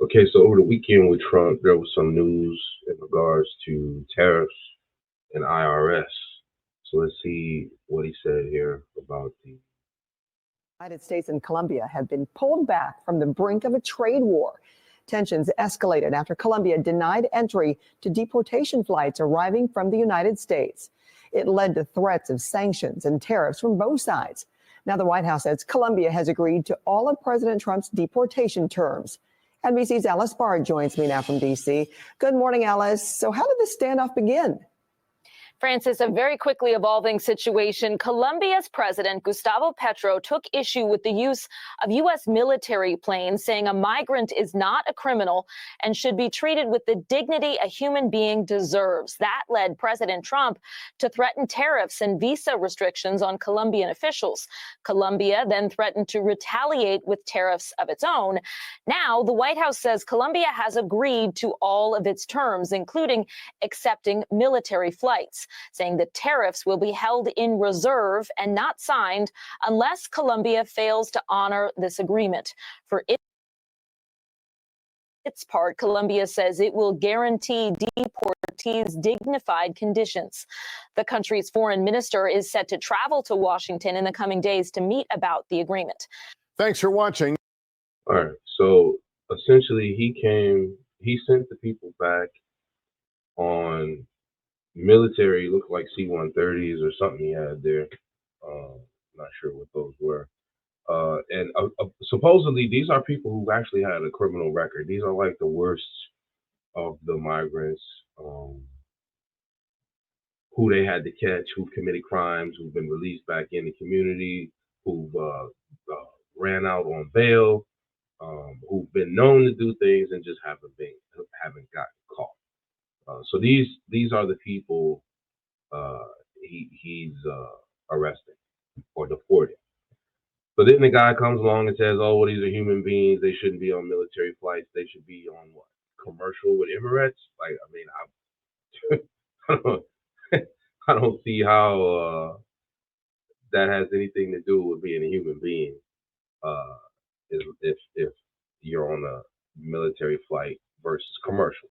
Okay, so over the weekend with Trump, there was some news in regards to tariffs and IRS. So let's see what he said here about the. United States and Colombia have been pulled back from the brink of a trade war. Tensions escalated after Colombia denied entry to deportation flights arriving from the United States. It led to threats of sanctions and tariffs from both sides. Now the White House says Colombia has agreed to all of President Trump's deportation terms. NBC's Alice Bard joins me now from D.C. Good morning, Alice. So how did this standoff begin? Francis, a very quickly evolving situation. Colombia's president, Gustavo Petro, took issue with the use of U.S. military planes, saying a migrant is not a criminal and should be treated with the dignity a human being deserves. That led President Trump to threaten tariffs and visa restrictions on Colombian officials. Colombia then threatened to retaliate with tariffs of its own. Now, the White House says Colombia has agreed to all of its terms, including accepting military flights, saying the tariffs will be held in reserve and not signed unless Colombia fails to honor this agreement. For its part, Colombia says it will guarantee deportees dignified conditions. The country's foreign minister is set to travel to Washington in the coming days to meet about the agreement. Thanks for watching. All right, so essentially he sent the people back on military, looked like C-130s or something he had there. Not sure what those were. And supposedly these are people who actually had a criminal record. These are like the worst of the migrants who they had to catch, who've committed crimes, who've been released back in the community, who've ran out on bail, who've been known to do things and just haven't gotten caught. So these are the people he's arresting or deporting. But then the guy comes along and says, "Oh, well, these are human beings. They shouldn't be on military flights. They should be on what, commercial with Emirates." Like, I mean, I don't, I don't see how that has anything to do with being a human being. If you're on a military flight versus commercial.